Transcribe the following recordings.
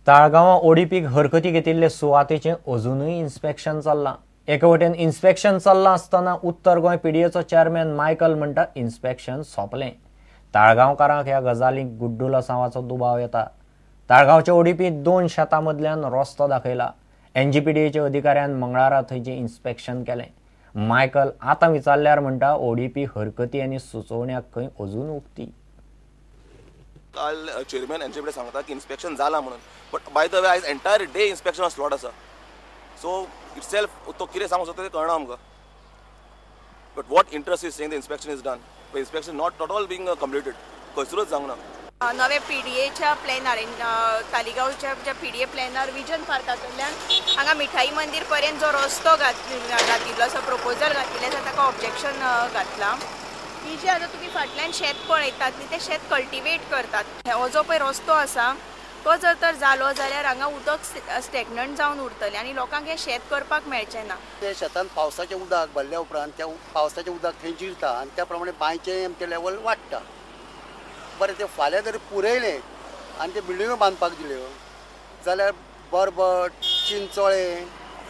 ताळगांव ओडिपीक हरकती घेतिल्ले सुवातेचें अजूनय इन्स्पेक्शन चल्लां। एके वटेन इन्स्पेक्शन चल्लां आसतना उत्तर गोंय पीडीएचो चेअरमॅन मायकल म्हणटा इन्स्पेक्शन सोंपलें। ताळगांवकारांक ह्या गजालीक गुड्डू लसावाचो दुबाव येता। ताळगांवच्या ओडिपींत 2 शेतां मदल्यान रस्तो दाखयला। एनजीपीडीएच्या अधिकाऱ्यान मंगळारा थंयचें इन्स्पेक्शन केलें। मायकल आतां विचारल्यार म्हणटा ओडिपी हरकती आनी सुचोवण्या खंय अजून उक्ती। काल चेअरमॅन एनजीपीडी सांगता की इन्स्पेक्शन जाला म्हणून, बट बाय द वे आयज एंटायर डे इन्स्पेक्शन स्लॉट आसा, सो इटसेल्फ तो कितें सांगू सोदता तें कळना आमकां। But what interest is saying the inspection is done, but inspection not all being completed, खंयसरूच जावंक ना। नवे पीडीएच्या प्लॅनार तालिगांवच्या ज्या पीडीए प्लॅनार विजन पार्कांतल्यान हांगा मिठाई मंदिर पर्यंत जो रस्तो घातिल्लो आसा, प्रपोजल घातिल्लें आसा, ताका ऑब्जेक्शन घातलां। ही जी आतां तुमी फाटल्यान शेत पळयतात न्ही, ते शेत कल्टिवेट करतात। हो जो पळय रस्तो आसा तो जर तर जालो जाल्यार हांगा उदक स्टॅग्नंट जावन उरतलें आनी लोकांक हें शेत करपाक मेळचें ना। त्या शेतान पावसाचें उदक भरल्या उपरांत त्या पावसाचें उदक थंय जिरता आनी त्या प्रमाणे बांयचें आमचें लेवल वाडटा। बरें, तें फाल्यां जर पुरयलें आनी ते बिल्डिंगो बांदपाक दिल्यो जाल्यार बरबट, चिंचोळे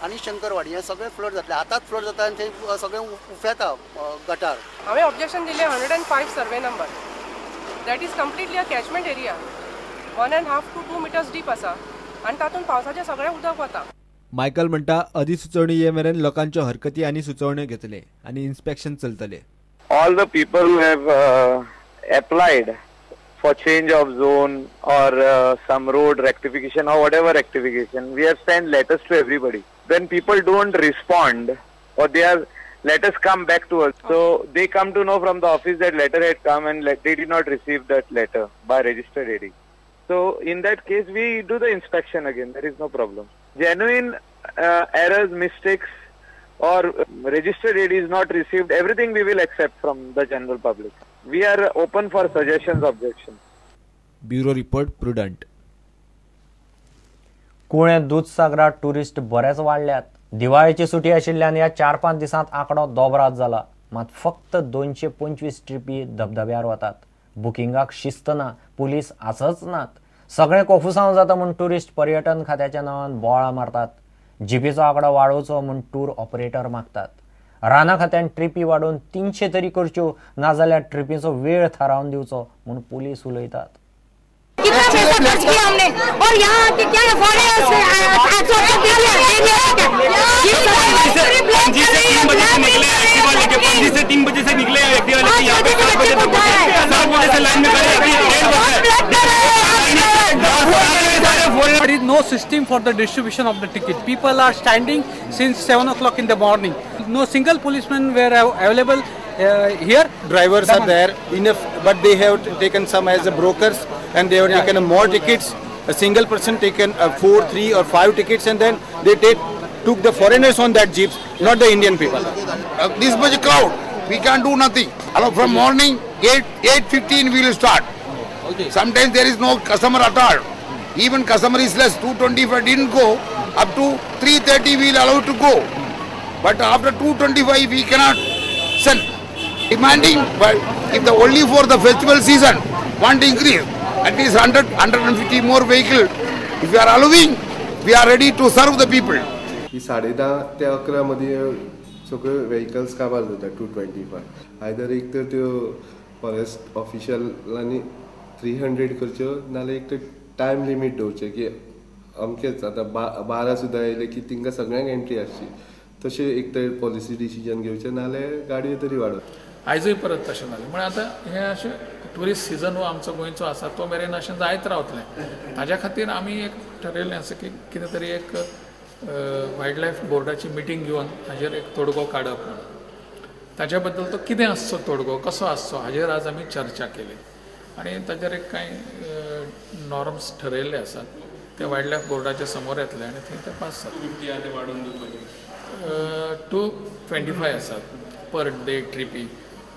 आनी शंकरवाडी हे सगळे फ्लड जातले। आतांच फ्लड जाता आनी थंय सगळें उफेता गटार। हांवें ऑब्जेक्शन दिलें 105 survey number, that is completely a catchment area, 1.5 to 2 meters deep आसा आनी तातूंत पावसाचें सगळें उदक वता। मायकल म्हणटा अधिसुचोवणी ये मेरेन लोकांच्यो हरकती आनी सुचोवण्यो घेतले आनी inspection चलतले। All the people who have applied for change of zone or some road rectification or whatever rectification, we have sent letters to everybody. When people don't respond or their letters come back to us, so they come to know from the office that letter had come and they did not receive that letter by registered AD. So in that case we do the inspection again, there is no problem. Genuine errors, mistakes or registered AD is not received, everything we will accept from the general public. We are open for suggestions, objections. Bureau report prudent. कुळ्ळे दूधसागरात tourist बरेच वाडल्यात। दिवाळेची सुटी आशिल्ल्यान ह्या 4-5 दिसांत आंकडो दोबरात जाला, मात फक्त 225 ट्रिपी धबधब्यार वतात। बुकिंगाक शिस्त ना, पुलीस आसच नात। सगळे कोफुसांव जाता म्हूण टुरिस्ट पर्यटन खात्याच्या नांवान बोळां मारतात। जीपीचो आंकडो वाडोवचो म्हूण टूर ऑपरेटर मागतात। राना खात्यान ट्रिपी वाडोवन 300 तरी करच्यो, नाजाल्यार ट्रिपीचो वेळ थारावन दिवचो म्हूण पुलीस उलयतात। कितना पैसा खर्च किया हमने और यहाँ आके क्या से 3 बजे से निकले एक्टिवा लेके यहाँ पे 7 बजे तक 7 बजे से लाइन में There is no system for the distribution of the ticket. People are standing since 7 o'clock in the morning. No single policemen were available here. Drivers are there enough, but they have taken some as brokers and they have taken more tickets. A single person taken 4, 3 or 5 tickets and then they took the foreigners on that jeeps, not the Indian people. This much crowd, we can't do nothing. Hello, from morning 8:15 we will start. Okay. Sometimes there is no customer at all. Even customer is less. 225 didn't go. Up to 3:30 we will allow to go. But after 225 we cannot send. Demanding, but if the only for the festival season want to increase, at least 100-150 more vehicle. If we are allowing, we are ready to serve the people. ही 10:30 ते 11 मध्ये सगळे vehicles काबार जातात 225. Either एक तर त्यो forest ऑफिशियलांनी 300 करच्यो, नाल्यार एक तर टायम लिमीट दवरचें की अमकेच आतां 12 सुद्दां येयले की तिंका सगळ्यांक एंट्री आसची, तशें एक तर पॉलिसी डिसिजन घेवचें, नाल्यार गाडयो तरी वाडप। आयजूय परत तशें जालें म्हण आतां हें अशें ट्युरिस्ट सिजन हो आमचो गोंयचो आसा तो मेरेन अशें जायत रावतलें। ताज्या खातीर आमी एक ठरयलें आसा की कितें तरी एक वायल्ड लायफ बोर्डाची मिटींग घेवन हाजेर एक तोडगो काडप म्हणून। ताज्या बद्दल तो कितें आसचो तोडगो, कसो आसचो, हाजेर आज आमी चर्चा केली आनी ताजेर एक कांय नॉर्म्स ठरयल्ले आसात, ते वायल्ड लायफ बोर्डाच्या समोर येतले आनी थंय ते पास जातले। वाडोवन 225 आसात पर डे ट्रिपी,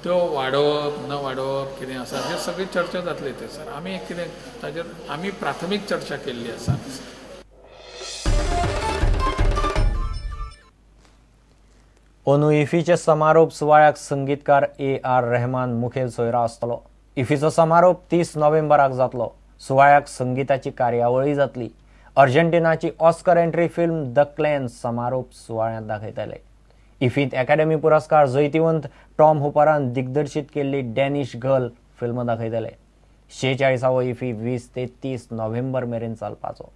त्यो वाडोवप न वाडोवप कितें आसा हे सगळी चर्चा जातली ते सर। आमी कितें ताजेर आमी प्राथमीक चर्चा केल्ली आसा। अंदू इफ्फीचे समारोप सुवाळ्याक संगीतकार AR रहमान मुखेल सोयरो आसतलो। इफ्फीचो समारोप 30 नोव्हेंबराक जातलो। सुवाळ्याक संगीताची कार्यावळी जातली। अर्जेंटिनाची Oscar entry film the Clan समारोप सुवाळ्यांत दाखयतले. इफीत अकॅडमी पुरस्कार जैतिवंत टॉम हुपरान दिग्दर्शित केल्ली डॅनिश गर्ल फिल्म दाखयतले. 46वो इफी 20 ते 30 नोव्हेंबर मेरेन चलपाचो.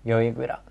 ह्यो एक विराम.